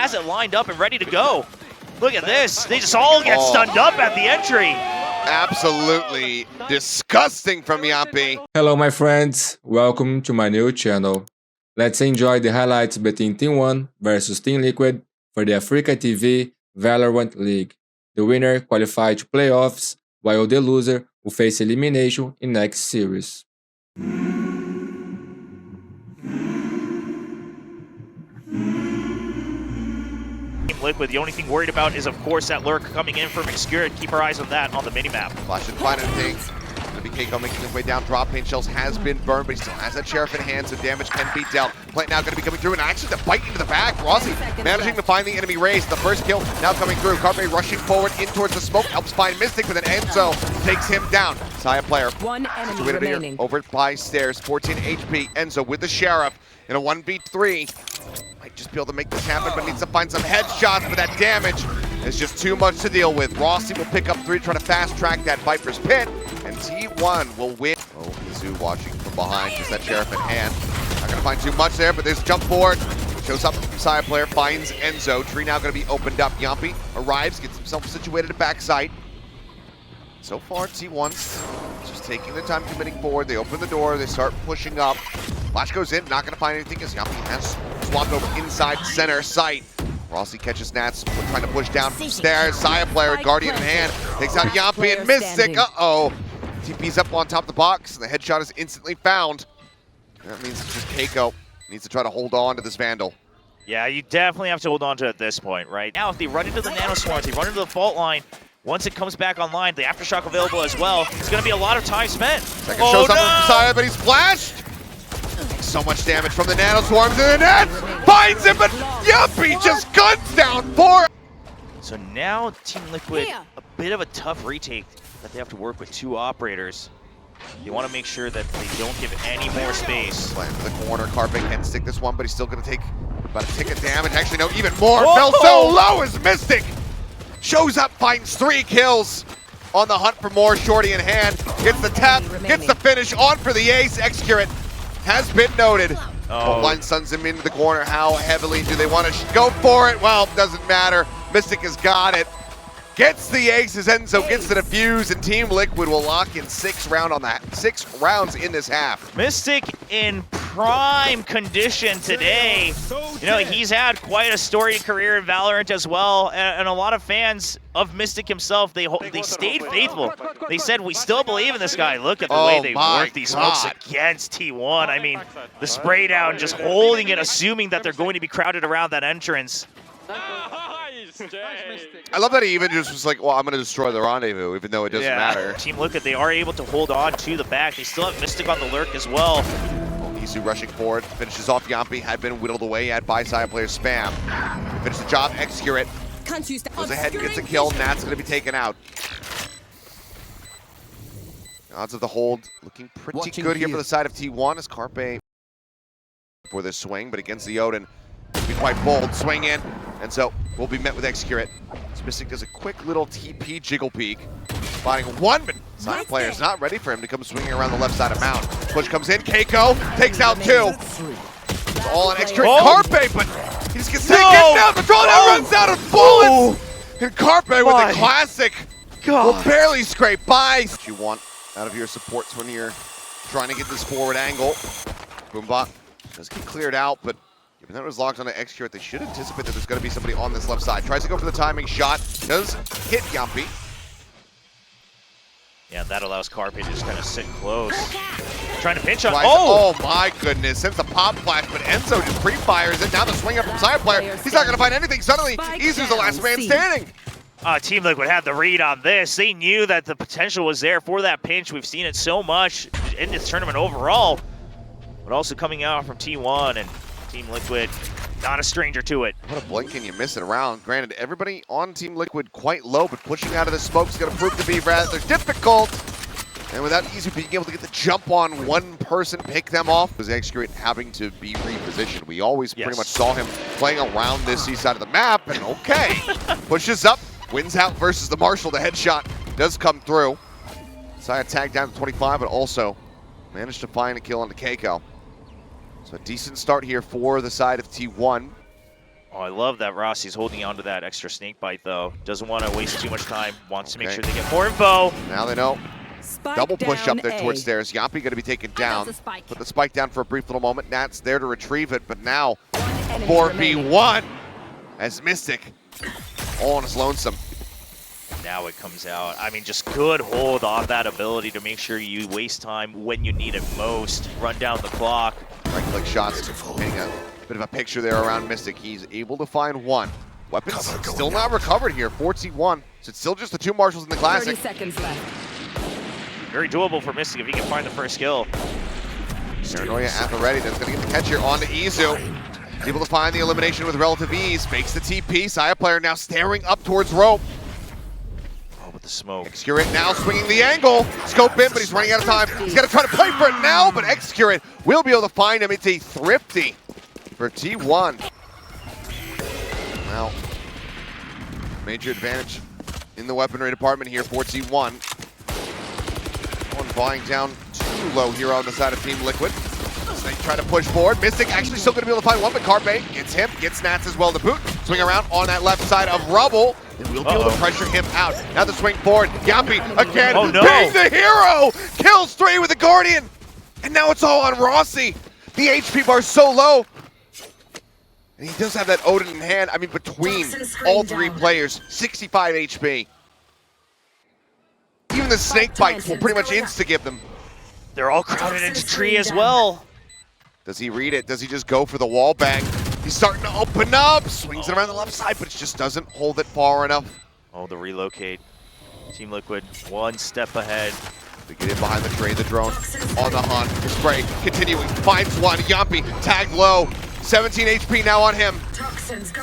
has it lined up and ready to go. Look at this. They just all get stunned up at the entry. Absolutely disgusting from Jamppi. Hello my friends, welcome to my new channel. Let's enjoy the highlights between Team 1 versus Team Liquid for the AfreecaTV VALORANT League. The winner qualified to playoffs, while the loser will face elimination in next series. Liquid, the only thing worried about is, of course, that lurk coming in from xccurate. Keep our eyes on that on the minimap. Flash didn't find anything. Gonna be Keiko making his way down. Drop paint shells has been burned, but he still has that sheriff in hand, so damage can be dealt. Plant now gonna be coming through, and actually the bite into the back. Rossy managing to find the enemy raise. The first kill now coming through. Carpe rushing forward in towards the smoke, helps find Mistic, but then Enzo takes him down. Sayaplayer. One enemy remaining. Over by stairs, 14 HP. Enzo with the sheriff in a 1v3. Might just be able to make this happen, but needs to find some headshots, but that damage is just too much to deal with. Rossy will pick up 3, trying to fast track that Viper's Pit, and T1 will win. Oh, Mizzou watching from behind, just that sheriff in hand. Not gonna find too much there, but there's jump forward. Shows up from Sayaplayer, finds Enzo. Tree now gonna be opened up. Jamppi arrives, gets himself situated at backside. So far, T1's just taking their time committing forward. They open the door, they start pushing up. Flash goes in, not gonna find anything as Jamppi has swapped over inside center sight. Rossy catches Nats, trying to push down from stairs. Sayaplayer with Guardian in hand, takes out Jamppi and Mistic. Uh-oh. TP's up on top of the box, and the headshot is instantly found. That means it's just Keiko needs to try to hold on to this Vandal. Yeah, you definitely have to hold on to it at this point, right? Now, if they run into the nano swarms, they run into the fault line, once it comes back online, the aftershock available as well, it's going to be a lot of time spent. Second shows up from Saya, but he's flashed. So much damage from the nano swarms, and the net finds him, but Jamppi just guns down 4. So now Team Liquid, a bit of a tough retake that they have to work with 2 operators. They want to make sure that they don't give any more space. Land to the corner, Carpe can stick this one, but he's still going to take about a tick of damage. Actually, no, even more. Fell so low as Mistic shows up, finds 3 kills. On the hunt for more, shorty in hand. Gets the tap, gets the finish, on for the ace. xccurate has been noted. Line suns him into the corner. How heavily do they want to go for it? Well, doesn't matter. Mistic has got it. Gets the aces, Enzo gets the defuse, and Team Liquid will lock in 6 rounds in this half. Mistic in prime condition today. You know, he's had quite a storied career in Valorant as well, and a lot of fans of Mistic himself, they stayed faithful. They said, we still believe in this guy. Look at the way they work these smokes against T1. I mean, the spray down, just holding it, assuming that they're going to be crowded around that entrance. I love that he even just was like, well, I'm going to destroy the rendezvous, even though it doesn't matter. Team Liquid, they are able to hold on to the back. They still have Mistic on the lurk as well. Isu rushing forward, finishes off Jamppi, had been whittled away at by Sayaplayer spam. Finish the job, xccurate. Goes ahead and gets a kill, Nat's going to be taken out. Odds of the hold looking pretty good here for the side of T1 as Carpe for this swing, but against the Odin, be quite bold, swing in, and so will be met with xccurate. Mistic does a quick little TP jiggle peek, finding one, but Sayaplayer's not ready for him to come swinging around the left side of Mount. Push comes in, Keiko takes out 2. It's all on xccurate. Carpe, but he just gets taken down. The draw now runs out of bullets, and Carpe with the classic will barely scrape by. What you want out of your supports when you're trying to get this forward angle. Boombot does get cleared out, but given that it was locked on to xccurate, they should anticipate that there's going to be somebody on this left side. Tries to go for the timing shot, does hit Jamppi. Yeah, that allows Carpe to just kind of sit close. Trying to pinch on. Oh my goodness, sends a pop flash, but Enzo just pre-fires it. Now the swing up from Sayaplayer. He's not going to find anything. Suddenly, Isu's the last man standing. Team Liquid had the read on this. They knew that the potential was there for that pinch. We've seen it so much in this tournament overall, but also coming out from T1, and Team Liquid not a stranger to it. What a blink and you miss it around. Granted, everybody on Team Liquid quite low, but pushing out of the smoke is going to prove to be rather difficult. And without Isu being able to get the jump on one person, pick them off, was xccurate having to be repositioned. We always pretty much saw him playing around this east side of the map, and okay. Pushes up, wins out versus the Marshall. The headshot does come through. Saya tagged down to 25, but also managed to find a kill on the Keiko. So a decent start here for the side of T1. Oh, I love that Rossy's holding on to that extra snake bite, though. Doesn't want to waste too much time. Wants to make sure they get more info. Now they know. Double push up there A. towards stairs. Jamppi going to be taken down. Put the spike down for a brief little moment. Nat's there to retrieve it, but now 4v1 as Mistic all on his lonesome. Now it comes out. I mean, just good hold on that ability to make sure you waste time when you need it most. Run down the clock. Right-click shots. Painting a bit of a picture there around Mistic. He's able to find one. Weapons still not recovered here. 4-1. So it's still just the two marshals in the classic. 30 seconds left. Very doable for Mistic if he can find the first kill. Paranoia at the ready. That's going to get the catch here on to Enzo. Able to find the elimination with relative ease. Makes the TP. Sayaplayer now staring up towards rope. Oh, with the smoke. xccurate now swinging the angle. Scope in, but he's running out of time. He's got to try to play for it now, but xccurate will be able to find him. It's a thrifty for T1. Well, major advantage in the weaponry department here for T1. One buying down too low here on the side of Team Liquid. So they try to push forward. Mistic actually still going to be able to find one, but Carpe gets him, gets Nats as well to boot. Swing around on that left side of Rubble. And we'll be able to pressure him out. Now the swing forward. Jamppi again, being the hero! Kills 3 with the Guardian! And now it's all on Rossy. The HP bar so low. And he does have that Odin in hand. I mean, between all 3 players, 65 HP. Even the snake bites will pretty much insta-give them. They're all crowded into tree as well. Does he read it? Does he just go for the wall bang? He's starting to open up. Swings it around the left side, but it just doesn't hold it far enough. Oh, the relocate. Team Liquid one step ahead. We get in behind the tree, the drone on the hunt. The spray continuing, finds one. Jamppi tagged low. 17 HP now on him.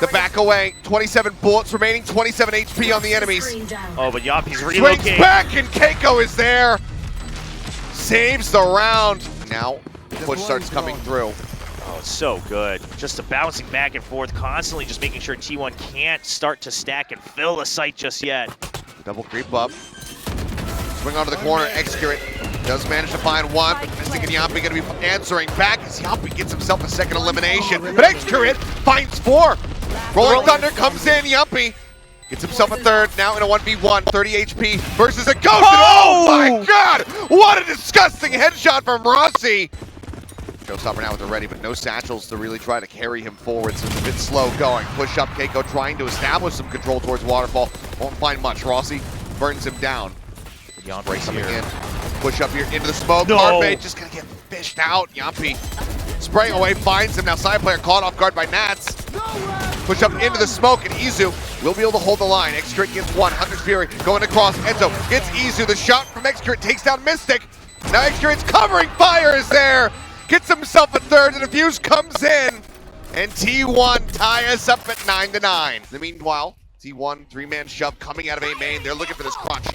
The back away, 27 bullets remaining, 27 HP on the enemies. Oh, but Jamppi's Swings relocating. back and Keiko is there. Saves the round. Now the push starts coming through. Oh, it's so good. Just a bouncing back and forth, constantly just making sure T1 can't start to stack and fill the site just yet. Double creep up. Swing onto the corner, xccurate does manage to find one, but Mistic and Jamppi going to be answering back as Jamppi gets himself a second elimination. But xccurate finds 4. Rolling Thunder comes in, Jamppi gets himself a third, now in a 1v1, 30 HP versus a ghost. Oh my god! What a disgusting headshot from Rossy! Showstopper now with the ready, but no satchels to really try to carry him forward, so it's a bit slow going. Push up, Keiko trying to establish some control towards Waterfall. Won't find much. Rossy burns him down. Spray coming in. Push up here into the smoke. No. Carpe just gonna get fished out. Jamppi spraying away, finds him. Now Sayaplayer caught off guard by Nats. Push up into the smoke, and Enzo will be able to hold the line. xccurate gets one. Hunter's Fury going across. Enzo gets Enzo. The shot from xccurate takes down Mistic. Now xccurate's covering fire is there. Gets himself a third, and the fuse comes in. And T1 tie us up at 9-9. In the meanwhile, T1 3-man shove coming out of A main. They're looking for this crunch.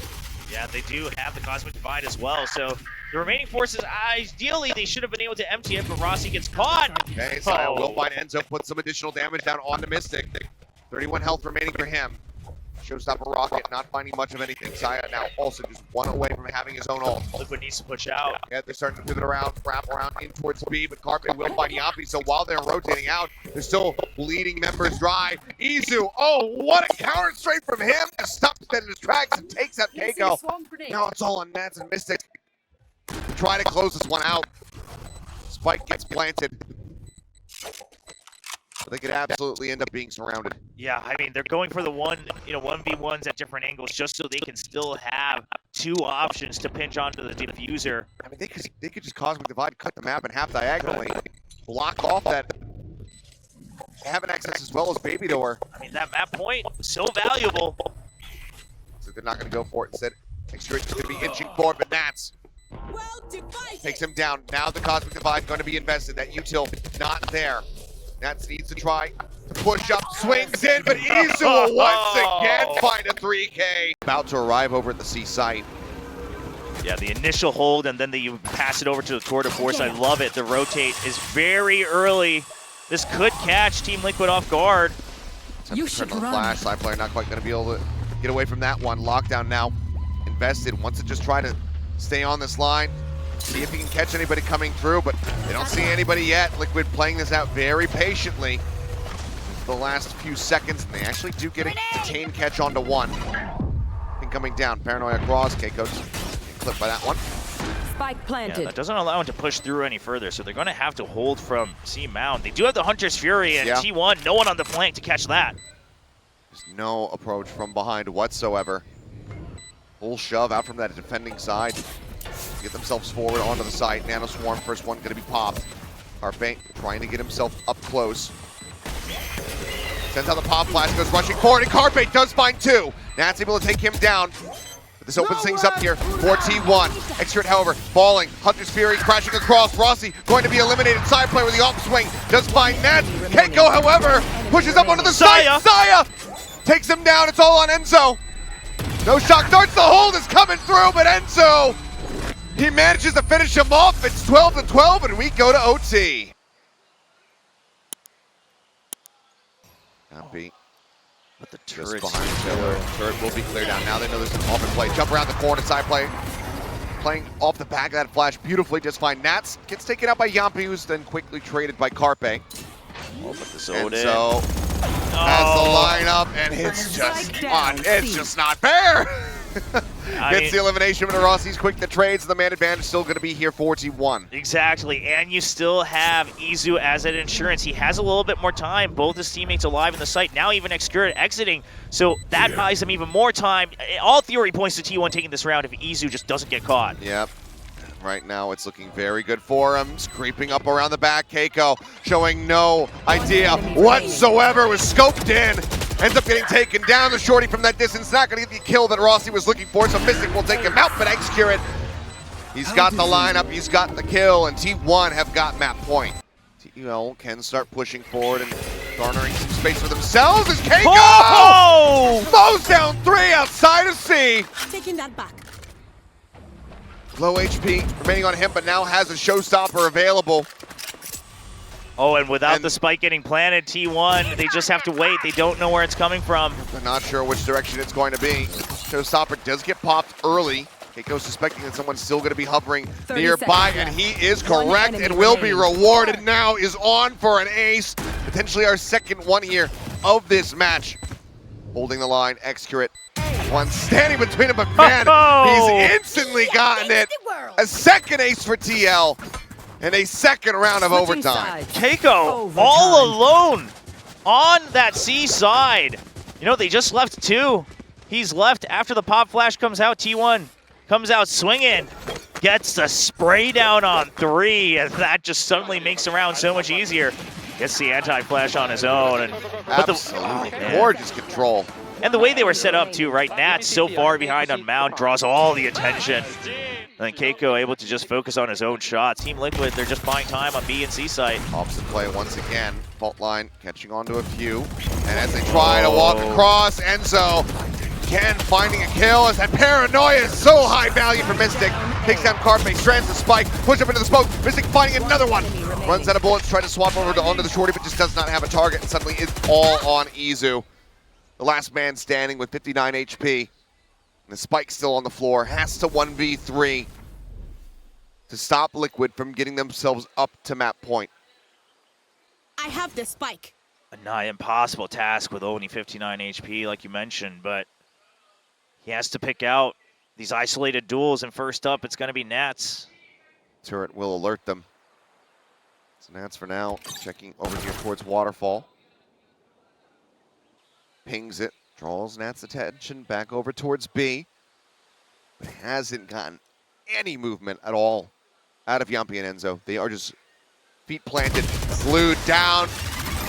Yeah, they do have the Cosmic Divide as well, so the remaining forces, ideally, they should have been able to empty it, but Rossy gets caught. Okay, so we'll find Enzo, put some additional damage down on the Mistic. 31 health remaining for him. Showstopper rocket, not finding much of anything. Saya now also just one away from having his own ult. Liquid needs to push out. Yeah, they're starting to pivot around, wrap around in towards B, but Carpe will find Jamppi, so while they're rotating out, they're still bleeding members dry. Enzo, oh, what a counter straight from him! Just stops dead in his tracks and takes out Keiko. Now it's all on Nats and Mistic. Try to close this one out. Spike gets planted. But they could absolutely end up being surrounded. Yeah, I mean, they're going for the 1v1s at different angles just so they can still have 2 options to pinch onto the diffuser. I mean, they could just Cosmic Divide, cut the map in half diagonally, block off that. They have an access as well as Baby Door. I mean, that map point is so valuable. So they're not going to go for it. Instead, xccurate is going to be inching forward, but Nats takes him down. Now the Cosmic Divide going to be invested. That util not there. Nats needs to try to push up, swings in, but Enzo will once again find a 3K. About to arrive over at the C site. Yeah, the initial hold, and then you pass it over to the tour de force. I love it. The rotate is very early. This could catch Team Liquid off guard. You should run. Flash. Sayaplayer not quite going to be able to get away from that one. Lockdown now invested. Wants to just try to stay on this line. See if he can catch anybody coming through, but they don't see anybody yet. Liquid playing this out very patiently. the last few seconds, and they actually do get a detained catch onto one. Coming down, Paranoia across, Keiko's getting clipped by that one. Spike planted. Yeah, that doesn't allow him to push through any further, so they're going to have to hold from C Mound. They do have the Hunter's Fury, and T1, no one on the flank to catch that. There's no approach from behind whatsoever. Full shove out from that defending side. Get themselves forward onto the site. Nano Swarm, first one going to be popped. Carpe trying to get himself up close. Sends out the pop flash, goes rushing forward, and Carpe does find two. Nat's able to take him down. But this opens things up here for T1. xccurate, however, falling. Hunter's Fury crashing across. Rossy going to be eliminated. Sayaplayer with the off swing. Does find Nat. Keiko, however, pushes up onto the side. Saya takes him down. It's all on Enzo. No shock darts. The hold is coming through, but Enzo, he manages to finish him off. It's 12-12, and we go to OT. Jamppi. But the Just turret's behind the pillar. Turret will be cleared down. Now they know there's an open play. Jump around the corner, side play. Playing off the back of that flash beautifully. Just fine. Nats gets taken out by Jamppi, who's then quickly traded by Carpe. Oh, but the Zod Enzo has the lineup, and it's just on. It's just not fair. Gets the elimination, but Rossy's quick to trades. The man advantage still going to be here, 41. Exactly, and you still have Izu as an insurance. He has a little bit more time. Both his teammates alive in the site. Now even xccurate exiting, so that buys him even more time. All theory points to T1 taking this round if Izu just doesn't get caught. Yep. Right now, it's looking very good for him. He's creeping up around the back. Keiko showing no idea whatsoever. Was scoped in. Ends up getting taken down. The shorty from that distance. Not going to get the kill that Rossy was looking for, so Mistic will take him out. But xccurate, he's got the lineup. He's got the kill, and T1 have got map point. TL can start pushing forward and garnering some space for themselves as Keiko mows down 3 outside of C. Taking that back. Low HP remaining on him, but now has a showstopper available. Oh, and without the spike getting planted, T1, they just have to wait. They don't know where it's coming from. They're not sure which direction it's going to be. Showstopper does get popped early. Keiko suspecting that someone's still going to be hovering nearby, and he is correct and will be rewarded. Now is on for an ace. Potentially our second one here of this match. Holding the line, xccurate. One standing between him, but man, he's instantly gotten it. A second ace for TL, and a second round of overtime. Keiko all alone on that C side. You know, they just left 2. He's left after the pop flash comes out. T1 comes out swinging, gets the spray down on 3, and that just suddenly makes the round so much easier. Gets the anti-flash on his own. And absolutely gorgeous control. And the way they were set up too, right? Nat so far behind on Mound draws all the attention. And then Keiko able to just focus on his own shots. Team Liquid, they're just buying time on B and C site. Opposite play once again. Fault line catching onto a few. And as they try to walk across, Enzo again finding a kill as that paranoia is so high value for Mistic. Takes down Carpe, strands the spike, push up into the smoke. Mistic finding another one. Runs out of bullets, tries to swap over onto the shorty, but just does not have a target. And suddenly it's all on Izu. The last man standing with 59 HP. And the spike still on the floor. Has to 1v3 to stop Liquid from getting themselves up to map point. I have the spike. A nigh impossible task with only 59 HP, like you mentioned, but he has to pick out these isolated duels, and first up, it's going to be Nats. Turret will alert them. So Nats for now, checking over here towards Waterfall. Pings it, draws Nat's attention back over towards B, but hasn't gotten any movement at all out of Jamppi and Enzo. They are just feet planted, glued down,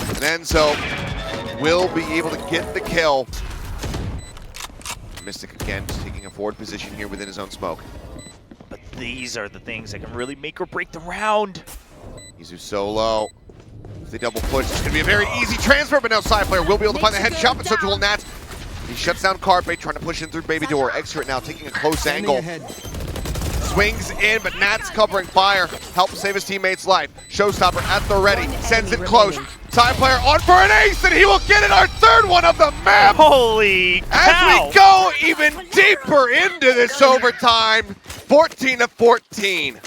and Enzo will be able to get the kill. Mistic again, just taking a forward position here within his own smoke. But these are the things that can really make or break the round. Izu so low. If they double push, it's going to be a very easy transfer, but now Sayaplayer will be able to find the headshot, but so will Nats. He shuts down Carpe, trying to push in through Baby Door. xccurate now taking a close angle. Swings in, but Nats covering fire. Helps save his teammate's life. Showstopper at the ready. Sends it close. Sayaplayer on for an ace, and he will get it, our third one of the map! Holy cow! As we go even deeper into this overtime, 14-14.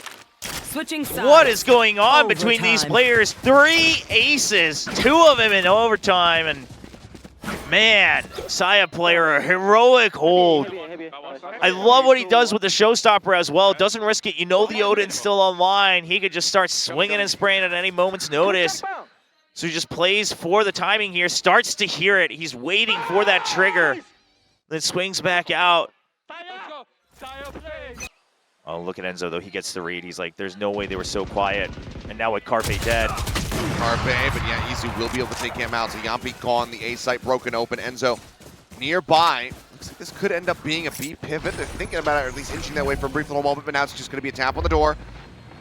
Switching sides. What is going on between these Overtime. players? 3 aces, 2 of them in overtime, and man, Sayaplayer, a heroic hold. I love what he does with the showstopper as well. Doesn't risk it. You know the Odin's still online. He could just start swinging and spraying at any moment's notice. So he just plays for the timing here, starts to hear it. He's waiting for that trigger, then swings back out. Oh, look at Enzo, though. He gets the read. He's like, there's no way they were so quiet. And now with Carpe dead. Carpe, but yeah, Easy will be able to take him out. So Jamppi gone, the A site broken open. Enzo nearby. Looks like this could end up being a B pivot. They're thinking about it, or at least inching that way for a brief little moment, but now it's just going to be a tap on the door.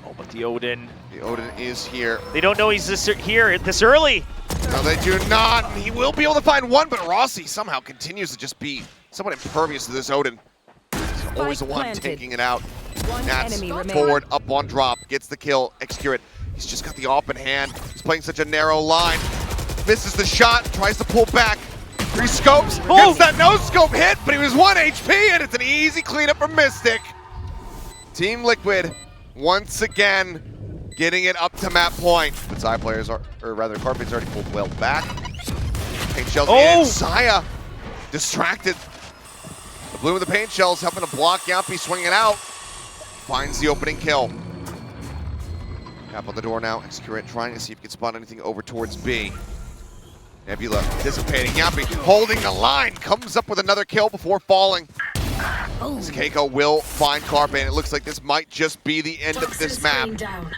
Oh, but the Odin. The Odin is here. They don't know he's here this early. No, they do not. He will be able to find one, but Rossy somehow continues to just be somewhat impervious to this Odin. He's always the one planted. taking it out. One Nats enemy remaining. forward, up on drop, gets the kill, xccurate. He's just got the AWP in hand. He's playing such a narrow line. Misses the shot, tries to pull back. 3 scopes, gets that no scope hit, but he was 1 HP, and it's an easy cleanup from Mistic. Team Liquid, once again, getting it up to map point. But Sayaplayers are, or rather, Carpe's already pulled well back. Paint shells in, Saya distracted. The blue with the paint shells helping to block Jamppi swinging out. Finds the opening kill. Tap on the door now. xccurate trying to see if he can spot anything over towards B. Nebula dissipating. Jamppi holding the line. Comes up with another kill before falling. Keiko will find Carpe, and it looks like this might just be the end of this map.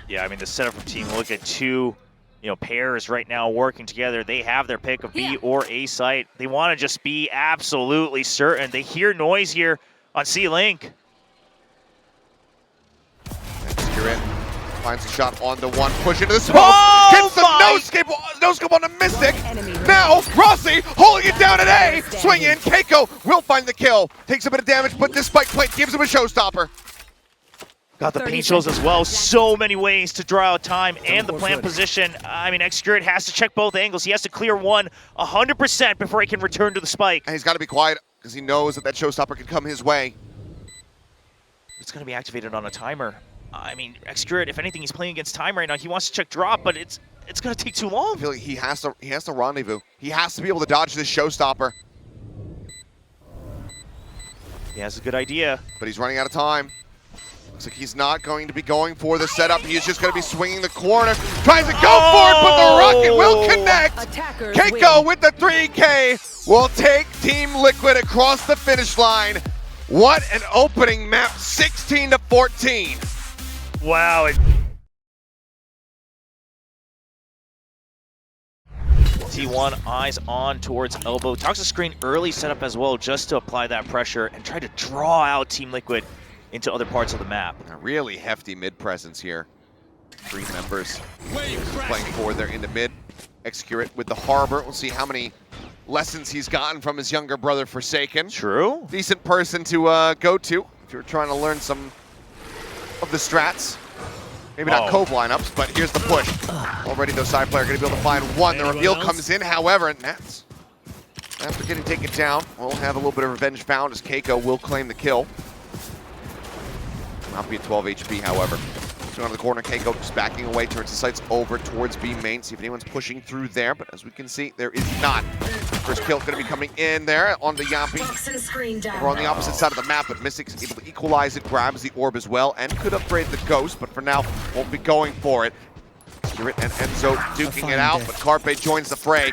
Yeah, I mean, the setup for Team Look at 2 pairs right now working together. They have their pick of B or A site. They want to just be absolutely certain. They hear noise here on C-Link. xccurate finds a shot on the one, push into the smoke, gets the no scope on the Mistic. Now Rossy holding it down at A, swing in, Keiko will find the kill, takes a bit of damage, but this spike plate gives him a showstopper. Got the paint shells as well. So many ways to draw out time and the plant position. I mean, xccurate has to check both angles. He has to clear one 100% before he can return to the spike. And he's got to be quiet because he knows that that showstopper could come his way. It's going to be activated on a timer. I mean, xccurate, if anything, he's playing against time right now. He wants to check drop, but it's going to take too long. I feel like he has to rendezvous. He has to be able to dodge this showstopper. He has a good idea. But he's running out of time. Looks like he's not going to be going for the setup. He's just going to be swinging the corner. Tries to go for it, but the rocket will connect. Keiko with the 3K will take Team Liquid across the finish line. What an opening map, 16-14. Wow. T1 eyes on towards elbow. Talks to screen early setup as well, just to apply that pressure and try to draw out Team Liquid into other parts of the map. A really hefty mid presence here. 3 members playing forward there into mid. xccurate with the Harbor. We'll see how many lessons he's gotten from his younger brother Forsaken. True. Decent person to go to if you're trying to learn some of the strats. Maybe not Cove lineups, but here's the push. Already though, Sayaplayer going to be able to find one. The reveal comes in, however, and that's after getting taken down. We'll have a little bit of revenge found as Keiko will claim the kill. Not be at 12 HP, however. So on the corner, Keiko just backing away, turns the sights over towards B main. See if anyone's pushing through there, but as we can see, there is not. First kill going to be coming in there on the Jamppi. We're on the opposite side of the map, but Mistic's able to equalize it, grabs the orb as well, and could upgrade the Ghost, but for now, won't be going for it. xccurate and Enzo duking it out, but Carpe joins the fray.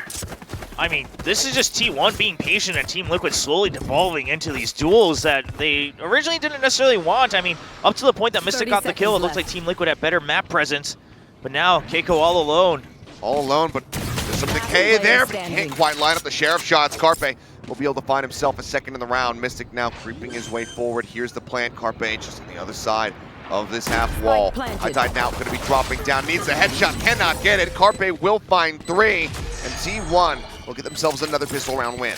I mean, this is just T1 being patient and Team Liquid slowly devolving into these duels that they originally didn't necessarily want. I mean, up to the point that Mistic got the kill, it looked like Team Liquid had better map presence. But now, Keiko all alone. All alone, but there's some decay there, but he can't quite line up the Sheriff shots. Carpe will be able to find himself a second in the round. Mistic now creeping his way forward. Here's the plant. Carpe just on the other side of this half wall. High Tide now going to be dropping down. Needs a headshot, cannot get it. Carpe will find 3, and T1 will get themselves another pistol round win.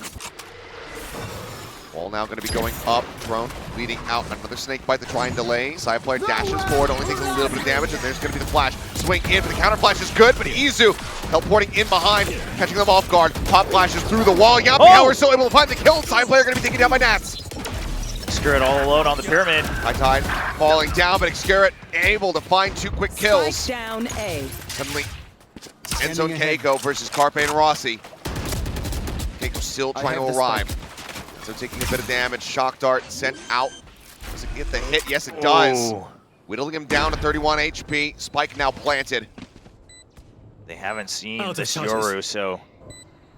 Ball now going to be going up. Drone leading out. Another snake bite to try and delay. Sayaplayer dashes forward, only takes a little bit of damage, and there's going to be the flash. Swing in, but the counter flash is good, but Izu teleporting in behind, catching them off guard. Pop flashes through the wall. Jamppi, however, still able to find the kill. Sayaplayer going to be taken down by Nats. xccurate all alone on the pyramid. High Tide falling down, but xccurate able to find 2 quick kills. Spike down A. Suddenly, Enzo and Keiko versus Carpe and Rossy. Keiko still trying to arrive. So taking a bit of damage. Shock dart sent out. Does it get the hit? Yes, it does. Ooh. Whittling him down to 31 HP. Spike now planted. They haven't seen this Yoru, so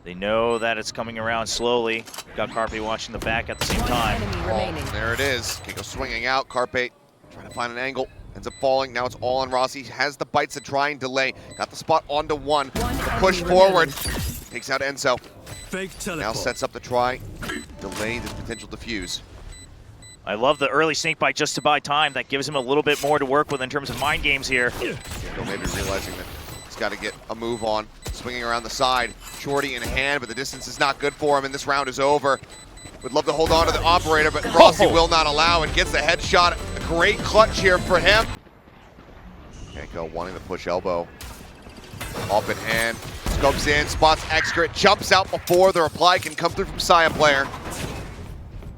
they know that it's coming around slowly. Got Carpe watching the back at the same time. Oh, there it is. Keiko swinging out. Carpe trying to find an angle. Ends up falling. Now it's all on Rossy. Has the bites to try and delay. Got the spot onto one. The push forward. Takes out Enzo. Now sets up the try. Delay the potential defuse. I love the early snake bite just to buy time. That gives him a little bit more to work with in terms of mind games here. Keiko maybe realizing that he's got to get a move on. Swinging around the side. Shorty in hand, but the distance is not good for him, and this round is over. Would love to hold on to the operator, but Rossy will not allow and gets the headshot. A great clutch here for him. Keiko wanting to push elbow. Up in hand. Scopes in, spots xccurate, jumps out before the reply can come through from Sayaplayer.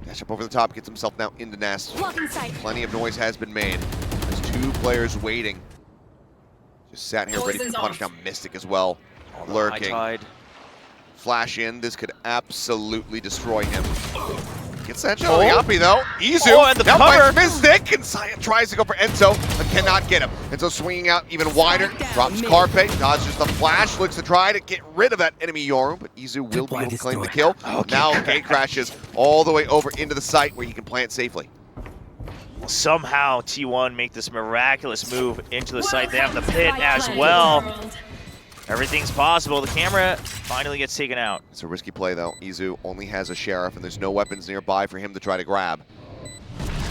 Dash up over the top, gets himself now into nest. Plenty of noise has been made. There's 2 players waiting. Just sat here ready to punch down Mistic as well. Lurking. Flash in, this could absolutely destroy him. Gets that shot. Jamppi though. Izu and the now cover. finds Mistic, and Saya tries to go for Enzo, but cannot get him. Enzo swinging out even wider, drops Carpe, dodges the flash, looks to try to get rid of that enemy Yoru, but Izu will be able to claim the kill. Now gate crashes all the way over into the site where he can plant safely. Somehow T1 make this miraculous move into the site. They have the pit as well. Everything's possible. The camera finally gets taken out. It's a risky play though. Izu only has a sheriff and there's no weapons nearby for him to try to grab.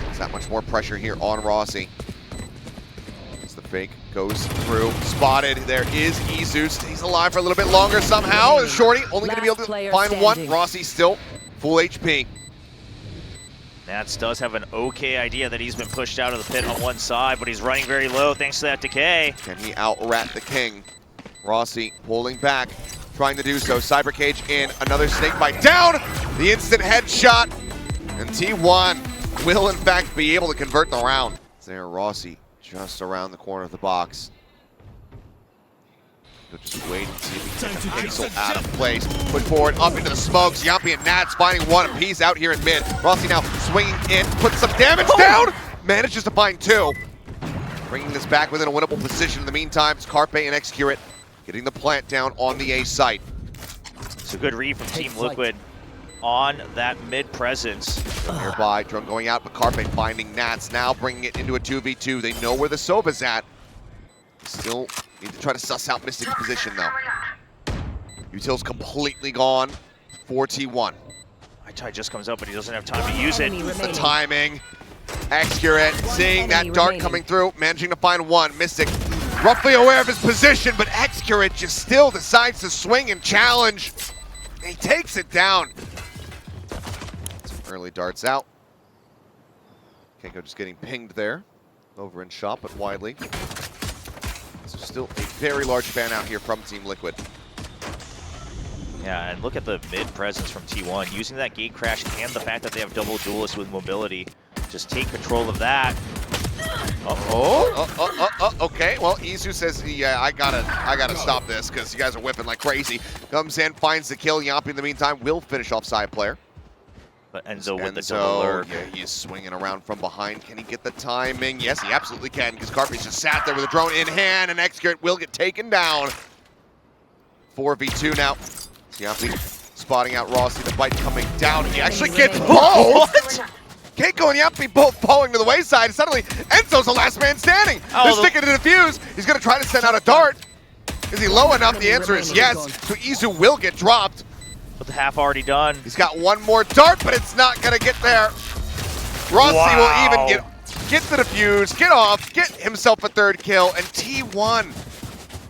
There's that much more pressure here on Rossy. As the fake goes through, spotted. There is Izu, stays alive for a little bit longer somehow. Shorty only going to be able to find one. Rossy still full HP. Nats does have an okay idea that he's been pushed out of the pit on one side, but he's running very low thanks to that decay. Can he out-rat the king? Rossy pulling back, trying to do so. Cyber Cage in, another snake bite down! The instant headshot, and T1 will in fact be able to convert the round. There, Rossy just around the corner of the box. He'll just wait and see if he can get the pixel out of place. Push forward, up into the smokes. Jamppi and Nats finding one apiece out here in mid. Rossy now swinging in, puts some damage down! Manages to find 2. Bringing this back within a winnable position. In the meantime, it's Carpe and xccurate getting the plant down on the A site. It's a good read from Team Liquid on that mid presence. Nearby, drone going out, but Carpe finding Nats, now bringing it into a 2v2. They know where the Sova's at. Still need to try to suss out Mistic's position though. Util's completely gone for T1. Tide just comes up, but he doesn't have time to use it. The timing. xccurate seeing that dart coming through, managing to find one. Mistic roughly aware of his position, but xccurate just still decides to swing and challenge. He takes it down. Some early darts out. Keiko just getting pinged there. Over in shot, but widely. So still a very large fan out here from Team Liquid. Yeah, and look at the mid presence from T1. Using that gate crash and the fact that they have double duelists with mobility. Just take control of that. Okay, well, Izu says, yeah, I gotta stop this because you guys are whipping like crazy. Comes in, finds the kill. Jamppi, in the meantime, will finish off Sayaplayer. But Enzo with the double lurk. Yeah, he's swinging around from behind. Can he get the timing? Yes, he absolutely can, because Carpe's just sat there with a drone in hand, and xccurate will get taken down. 4v2 now. Jamppi spotting out Rossy, the bite coming down. He actually gets both! What? Keiko and Jamppi both falling to the wayside, and suddenly Enzo's the last man standing. They're sticking to defuse. He's gonna try to send out a dart. Is he low enough? The answer is yes. So Izu will get dropped. With the half already done. He's got one more dart, but it's not gonna get there. Rossy will even get the defuse, get off, get himself a 3rd kill, and T1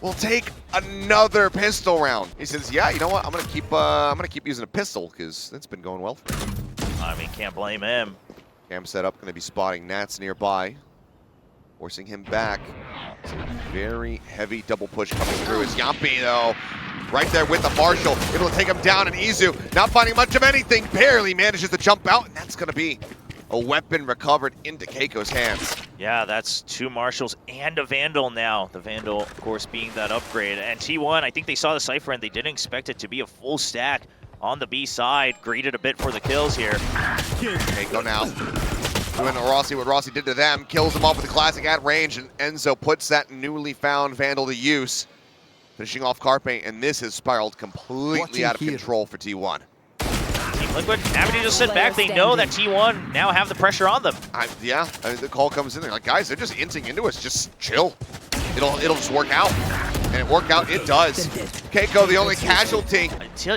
will take another pistol round. He says, "Yeah, you know what? I'm gonna keep using a pistol because it's been going well for me." I mean, can't blame him. Cam setup gonna be spotting Nats nearby, forcing him back. It's a very heavy double push coming through. It's Jamppi though, right there with the Marshall, able to take him down, and Izu not finding much of anything, barely manages to jump out, and that's gonna be a weapon recovered into Keiko's hands. Yeah, that's 2 Marshals and a Vandal now. The Vandal, of course, being that upgrade. And T1, I think they saw the Cypher and they didn't expect it to be a full stack on the B side. Greeted a bit for the kills here. Keiko now doing to Rossy what Rossy did to them. Kills him off with the classic at range, and Enzo puts that newly found Vandal to use. Finishing off Carpe, and this has spiraled completely out of control for T1. Team Liquid having to just sit back. They know that T1 now have the pressure on them. The call comes in. They're like, guys, they're just inting into us. Just chill. It'll just work out. And it worked out. It does. Keiko, the only casualty.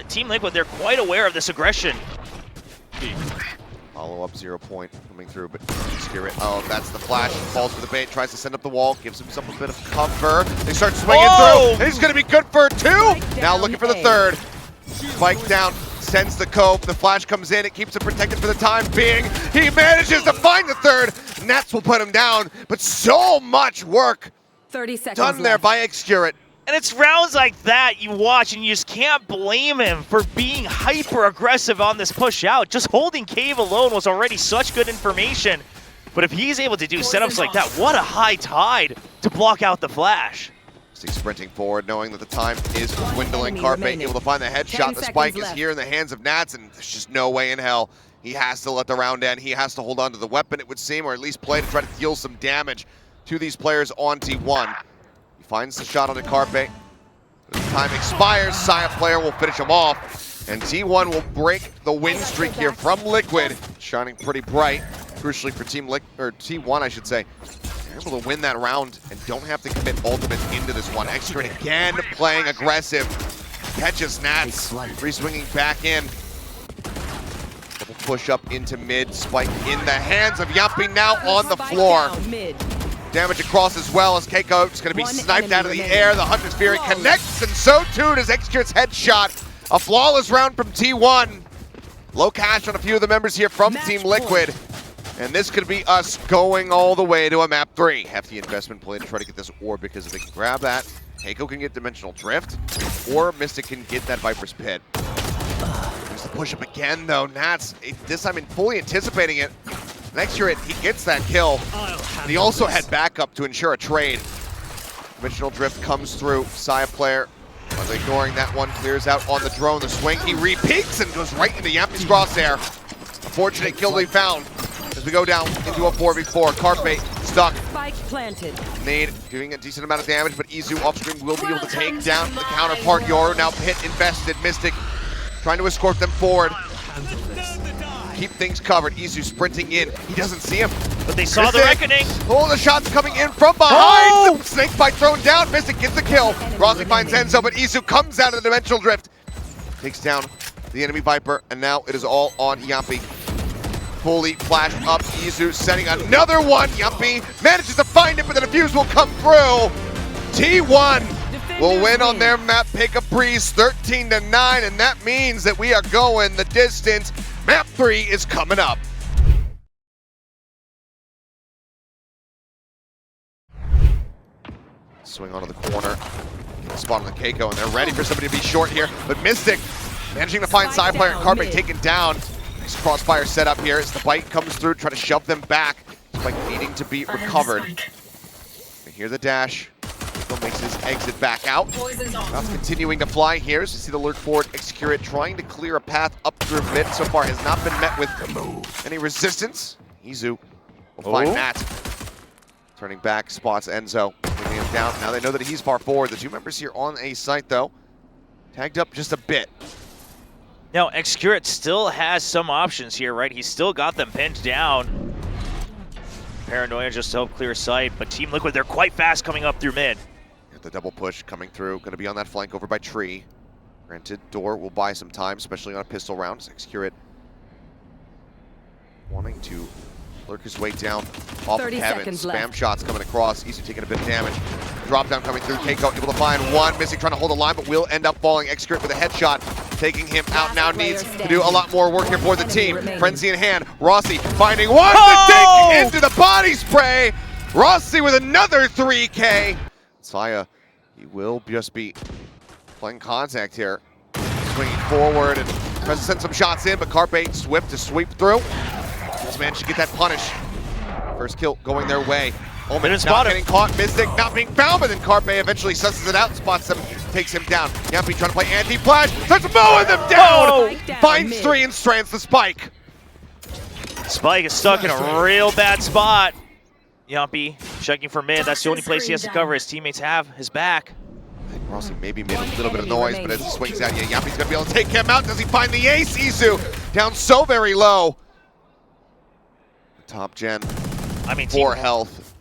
Team Liquid, they're quite aware of this aggression. Follow up 0 point coming through, but xccurate. Oh, that's the flash. Falls for the bait. Tries to send up the wall. Gives himself a bit of cover. They start swinging through. He's going to be good for 2. Now looking for the 3rd. Spike down. Sends the Cope. The flash comes in. It keeps it protected for the time being. He manages to find the 3rd. Nats will put him down, but so much work 30 seconds done there by xccurate. And it's rounds like that you watch and you just can't blame him for being hyper aggressive on this push out. Just holding Cave alone was already such good information. But if he's able to do setups like that, what a high tide to block out the flash. Sprinting forward, knowing that the time is dwindling. Carpe able to find the headshot. The spike is here in the hands of Nats, and there's just no way in hell he has to let the round end. He has to hold on to the weapon, it would seem, or at least play to try to deal some damage to these players on T1. He finds the shot onto Carpe. As time expires, Sayaplayer will finish him off, and T1 will break the win streak here from Liquid, shining pretty bright, crucially for T1, I should say. They're able to win that round and don't have to commit ultimates into this one. xccurate again playing aggressive. Catches Nats, re-swinging back in. Double push up into mid, spike in the hands of Jamppi now on the floor. Damage across as well as Keiko is going to be sniped out of the air. The Hunter's Fury connects, and so too does xccurate's headshot. A flawless round from T1. Low cash on a few of the members here from Team Liquid. And this could be us going all the way to a map 3. Hefty investment play to try to get this orb, because if they can grab that, Keiko can get Dimensional Drift, or Mistic can get that Viper's Pit. There's the push up again though. Nats, this time fully anticipating it. xccurate, he gets that kill. And he also had backup to ensure a trade. Dimensional Drift comes through. Sayaplayer, ignoring that one, clears out on the drone. The swing, he re-peeks and goes right into Jamppi's crosshair. A fortunate kill they found. As we go down into a 4v4, Carpe stuck. Spike planted. Nade doing a decent amount of damage, but Izu offstream will be able to take down the counterpart. Yoru now pit invested. Mistic trying to escort them forward. Keep things covered. Izu sprinting in. He doesn't see him. But they saw the reckoning. Oh, the shots coming in from behind. Oh! Snake bite thrown down. Mistic gets the kill. Rossy finds Enzo, but Izu comes out of the Dimensional Drift. Takes down the enemy Viper, and now it is all on Jamppi. Fully flashed up, Izu setting another one. Jamppi manages to find it, but the defuse will come through. T1 will win on their map, pick a breeze 13-9, and that means that we are going the distance. Map 3 is coming up. Swing onto the corner, get a spot on the Keiko, and they're ready for somebody to be short here. But Mistic managing to find Sayaplayer and Carpe taken down. Nice crossfire set up here as the bite comes through, try to shove them back. Spike needing to be recovered. And hear the dash. Keiko makes his exit back out. That's continuing to fly here as you see the lurk forward. xccurate trying to clear a path up through mid. So far has not been met with any resistance. Izu will find Nat. Turning back, spots Enzo, bringing him down. Now they know that he's far forward. The 2 members here on A site though, tagged up just a bit. Now, xccurate still has some options here, right? He's still got them pinned down. Paranoia just to help clear sight, but Team Liquid, they're quite fast coming up through mid. The double push coming through, going to be on that flank over by Tree. Granted, Door will buy some time, especially on a pistol round. xccurate wanting to lurk his way down off of Heaven. Spam shots coming across. Izu taking a bit of damage. Drop down coming through. Keiko able to find one. Mistic trying to hold the line, but will end up falling. xccurate with a headshot. Taking him out now, needs to do a lot more work here for the team. Frenzy in hand. Rossy finding one to take into the body spray. Rossy with another 3K. Saya, he will just be playing contact here. Swinging forward and tries to send some shots in, but Carpe swift to sweep through. Doesn't man should get that punish. First kill going their way. Omen Didn't not spot him. getting caught. Mistic not being found, but then Carpe eventually susses it out, spots him, takes him down. Jamppi trying to play anti-flash, starts mowing them down! Oh! Finds three and strands the spike. Spike is stuck in a real bad spot. Jamppi checking for mid. That's the only place he has to cover. His teammates have his back. I think Rossy maybe made a little bit of noise, but as he swings out, yeah, Jamppi's gonna be able to take him out. Does he find the ace? Izu down so very low. Top gen, I mean, 4 health.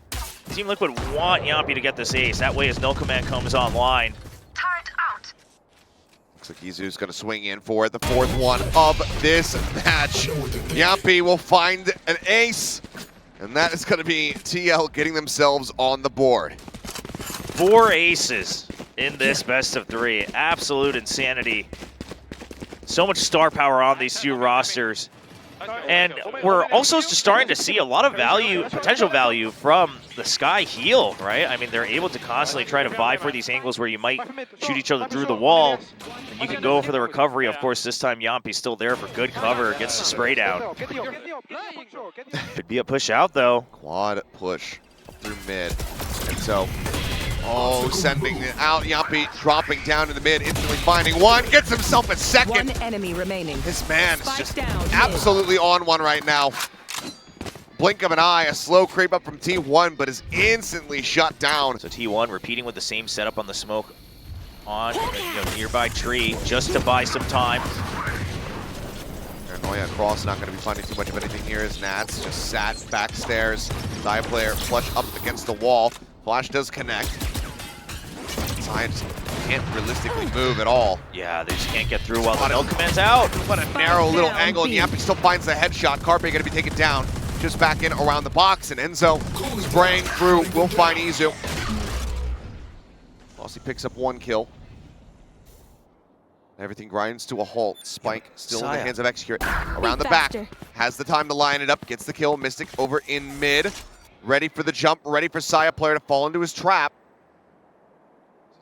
Team Liquid want Jamppi to get this ace. That way his no command comes online. Looks like Izu's gonna swing in for the 4th one of this match. Jamppi will find an ace, and that is gonna be TL getting themselves on the board. 4 aces in this best of 3. Absolute insanity. So much star power on these two rosters. And we're also just starting to see a lot of value, potential value from the Sky heal, right? I mean, they're able to constantly try to vie for these angles where you might shoot each other through the wall, and you can go for the recovery. Of course, this time Jamppi's still there for good cover, gets the spray down. Could be a push out, though. Quad push through mid. And so, sending it out. Jamppi dropping down to the mid, instantly finding one, gets himself a second. One enemy remaining. This man is just Spike down. absolutely on one right now. Blink of an eye, a slow creep up from T1, but is instantly shut down. So T1 repeating with the same setup on the smoke on nearby tree, just to buy some time. Paranoia across, not going to be finding too much of anything here as Nats just sat backstairs. Sayaplayer flush up against the wall. Flash does connect. Science can't realistically move at all. Yeah, they just can't get through while the no command's out. What a narrow little angle, and Jamppi still finds the headshot. Carpe going to be taken down. Just back in around the box, and Enzo spraying through will find Izu. Rossy picks up 1 kill. Everything grinds to a halt. Spike still in the hands of xccurate. Around the back, has the time to line it up, gets the kill. Mistic over in mid. Ready for the jump, ready for Sayaplayer to fall into his trap.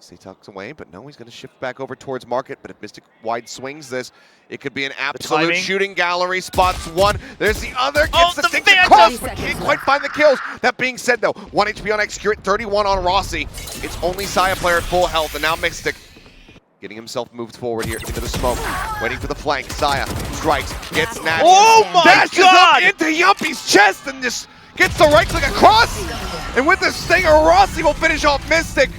He tucks away, but no, he's going to shift back over towards market. But if Mistic wide swings this, it could be an absolute shooting gallery. Spots one. There's the other. Gets the thing across, but can't quite find the kills. That being said, though, 1 HP on xccurate, 31 on Rossy. It's only Sayaplayer at full health, and now Mistic getting himself moved forward here into the smoke. Waiting for the flank. Saya strikes, gets Nash. Oh my dashes God! up into Jamppi's chest and just gets the right click across. And with the stinger, Rossy will finish off Mistic.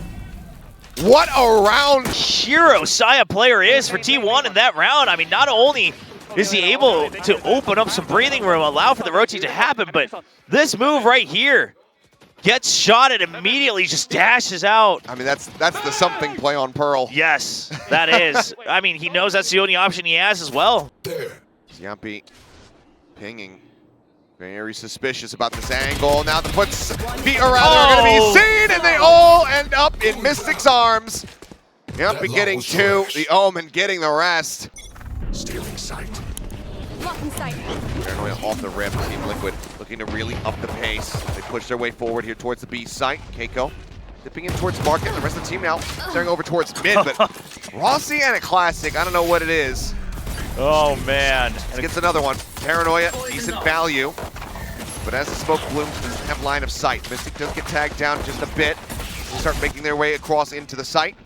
What a round hero Sayaplayer is for T1 in that round. I mean, not only is he able to open up some breathing room, allow for the rotate to happen, but this move right here gets shot and immediately just dashes out. I mean, that's the something play on Pearl. Yes, that is. I mean, he knows that's the only option he has as well. Jamppi pinging. Very suspicious about this angle. Now the feet around are going to be seen, and they all end up in Mistic's arms. Jamppi getting 2, the Omen getting the rest. Stealing sight. Blocking sight. Paranoia off the rip. Team Liquid looking to really up the pace. They push their way forward here towards the B site. Keiko dipping in towards market. The rest of the team now staring over towards mid, but Rossy and a classic. I don't know what it is. Oh, man. Gets another one. Paranoia, decent value. But as the smoke blooms, doesn't have line of sight. Mistic does get tagged down just a bit. They start making their way across into the site.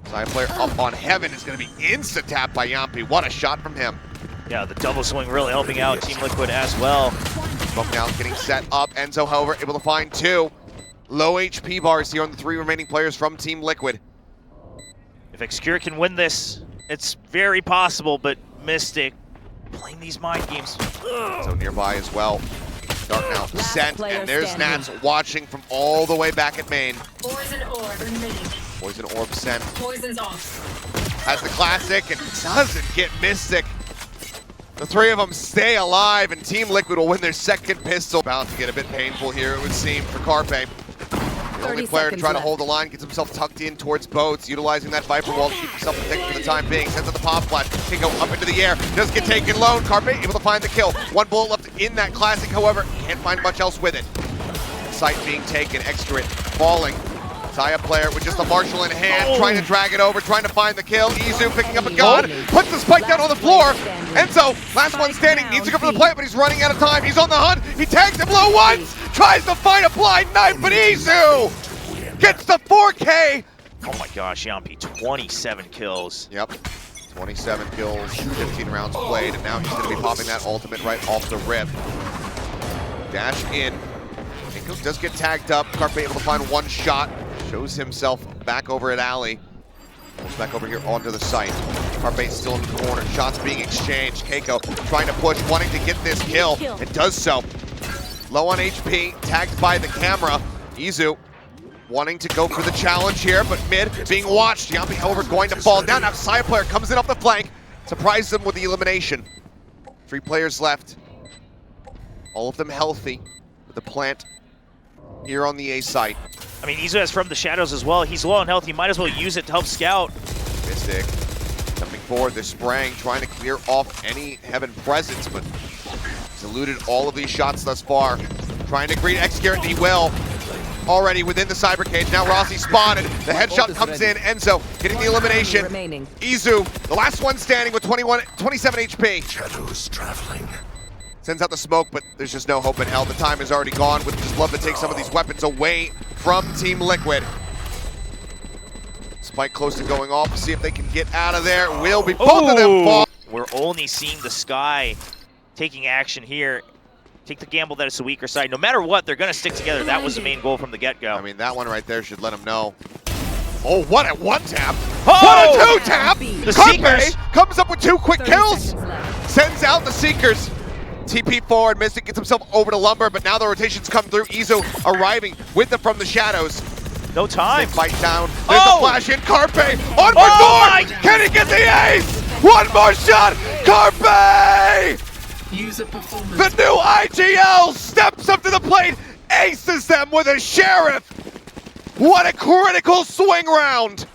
Sayaplayer up on Heaven is going to be insta-tapped by Jamppi. What a shot from him. Yeah, the double swing really helping out Team Liquid as well. Smoke now getting set up. Enzo, however, able to find 2. Low HP bars here on the 3 remaining players from Team Liquid. If xccurate can win this, it's very possible, but Mistic playing these mind games. So nearby as well. Dark now sent, and there's Nats watching from all the way back at main. Poison orb remaining. Poison orb sent. Poison's off. Has the classic and doesn't get Mistic. The 3 of them stay alive, and Team Liquid will win their 2nd pistol. About to get a bit painful here, it would seem, for Carpe. The only player to try to hold the line, gets himself tucked in towards boats, utilizing that Viper wall to keep himself protected for the time being. Sends out the pop flash, Keiko up into the air, does get taken low. Carpe able to find the kill. 1 bullet left in that classic, however, can't find much else with it. Sight being taken, xccurate falling. Sayaplayer with just a Marshall in hand, trying to drag it over, trying to find the kill. Izu picking up a gun, puts the spike down on the floor. Enzo, last one standing, needs to go for the plant, but he's running out of time. He's on the hunt, he tags him low once, tries to find a blind knife, but Izu gets the 4K. Oh my gosh, Jamppi, 27 kills. Yep, 27 kills, 15 rounds played, and now he's going to be popping that ultimate right off the rip. Dash in. Keiko does get tagged up. Carpe able to find one shot. Shows himself back over at Alley. Goes back over here onto the site. Carpe still in the corner. Shots being exchanged. Keiko trying to push, wanting to get this kill. It does so. Low on HP, tagged by the camera. Izu wanting to go for the challenge here, but mid being watched. Jamppi, however, going to fall down. Now Sayaplayer comes in off the flank. Surprises him with the elimination. 3 players left. All of them healthy. With the plant here on the A site. I mean, Enzo has from the shadows as well. He's low on health. He might as well use it to help scout. Mistic coming forward. They're spraying, trying to clear off any heaven presence, but he's eluded all of these shots thus far. Trying to greet xccurate, and he will. Already within the cyber cage. Now Rossy spotted. The headshot comes in. Enzo getting the elimination. Izu, the last one standing with 27 HP. Shadows traveling. Sends out the smoke, but there's just no hope in hell. The time is already gone. Would just love to take some of these weapons away from Team Liquid. Spike close to going off. See if they can get out of there. Will be both of them fall. We're only seeing the Sky taking action here. Take the gamble that it's the weaker side. No matter what, they're going to stick together. That was the main goal from the get-go. I mean, that one right there should let them know. Oh, what a one tap. Oh! What a 2 tap. The Carpe Seekers comes up with 2 quick kills. Sends out the Seekers. TP forward, Mistic gets himself over to Lumber, but now the rotations come through. Izu arriving with them from the shadows. No time. They fight down. There's the flash in. Carpe on for Thor. Can he get the ace? One more shot. Carpe! User performance. The new IGL steps up to the plate, aces them with a Sheriff. What a critical swing round.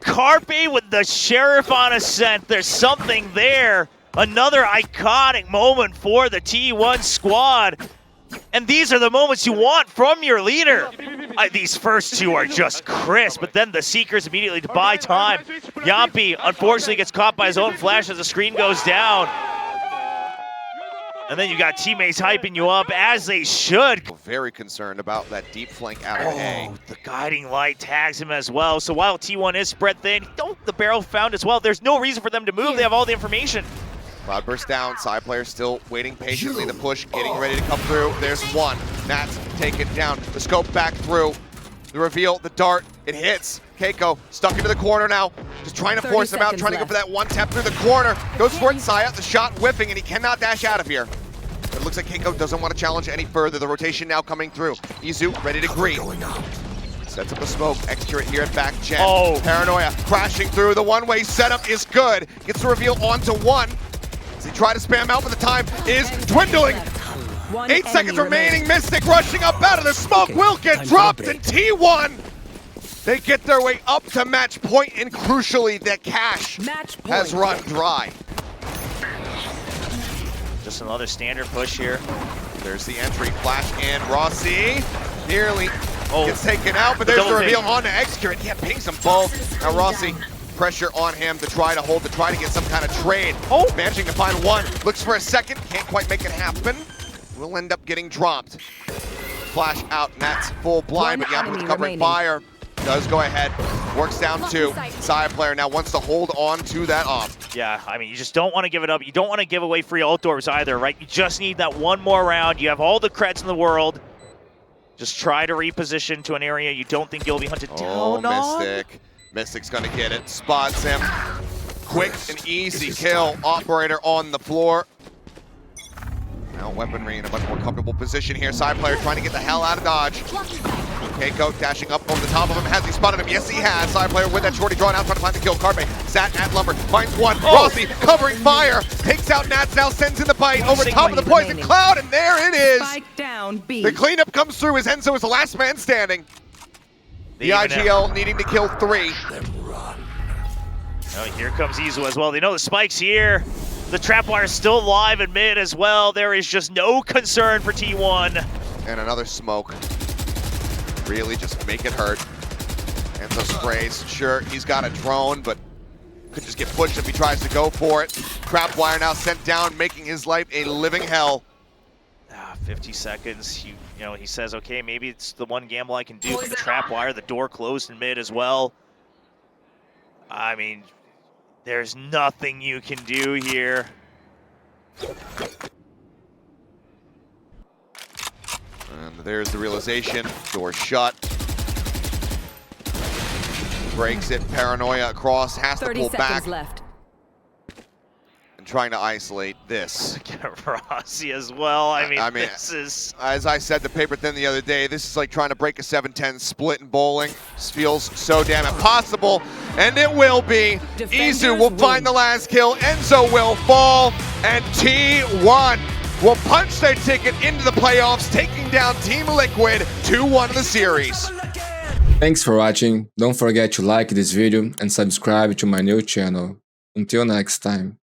Carpe with the Sheriff on ascent. There's something there. Another iconic moment for the T1 squad. And these are the moments you want from your leader. These first 2 are just crisp, but then the Seekers immediately to buy time. Jamppi unfortunately gets caught by his own flash as the screen goes down. And then you got teammates hyping you up, as they should. Very concerned about that deep flank out of A. The guiding light tags him as well. So while T1 is spread thin, the barrel found as well. There's no reason for them to move. They have all the information. Cloudburst down, Sayaplayer still waiting patiently. The push getting ready to come through. There's one. Nats taken down. The scope back through. The reveal, the dart, it hits. Keiko stuck into the corner now. Just trying to force him out, trying to go for that one tap through the corner. Goes for it, Saya, the shot whiffing, and he cannot dash out of here. It looks like Keiko doesn't want to challenge any further. The rotation now coming through. Izu ready to greet. Sets up a smoke. xccurate here at back gen. Paranoia crashing through. The one-way setup is good. Gets the reveal onto one. As he tried to spam out, but the time is dwindling. 8 seconds remaining. Mistic rushing up out of the smoke. Will get dropped, and T1. They get their way up to match point, and crucially, the cash has run dry. Just another standard push here. There's the entry, flash in. Rossy nearly gets taken out, but there's the reveal onto xccurate. Yeah, pings them both. Now Rossy, pressure on him to try to hold, to try to get some kind of trade. Managing to find one. Looks for a second, can't quite make it happen. Will end up getting dropped. Flash out, and that's full blind, but Jamppi with covering fire. Does go ahead, works down to Sayaplayer, now wants to hold on to that off. Yeah, I mean, you just don't want to give it up. You don't want to give away free outdoors either, right? You just need that one more round. You have all the creds in the world. Just try to reposition to an area you don't think you'll be hunted down on. Mistic. Mistic's gonna get it, spots him. Quick and easy kill. Operator on the floor. Now weaponry in a much more comfortable position here. Sayaplayer trying to get the hell out of dodge. Keiko dashing up over the top of him. Has he spotted him? Yes, he has. Sayaplayer with that shorty drawn out, trying to find the kill. Carpe sat at Lumber, finds one. Rossy covering fire. Takes out Nats now, sends in the bite over top of the poison cloud, and there it is. Spike down, B. The cleanup comes through as Enzo is the last man standing. The IGL needing to kill 3. Oh, here comes Enzo as well. They know the spike's here. The trapwire is still alive in mid as well. There is just no concern for T1. And another smoke. really just make it hurt. Enzo sprays. Sure, he's got a drone, but could just get pushed if he tries to go for it. Trapwire now sent down, making his life a living hell. 50 seconds. He says, okay, maybe it's the one gamble I can do. But the trapwire, the door closed in mid as well. I mean, there's nothing you can do here. And there's the realization. Door shut. Breaks it. Paranoia across. Has to 30 pull seconds back. left. And trying to isolate this. Rossy as well. I mean, this is... As I said to Paper Thin the other day, this is like trying to break a 7-10 split in bowling. This feels so damn impossible. And it will be. Izu will find the last kill. Enzo will fall. And T1 will punch their ticket into the playoffs, taking down Team Liquid 2-1 in the series. Thanks for watching. Don't forget to like this video and subscribe to my new channel. Until next time.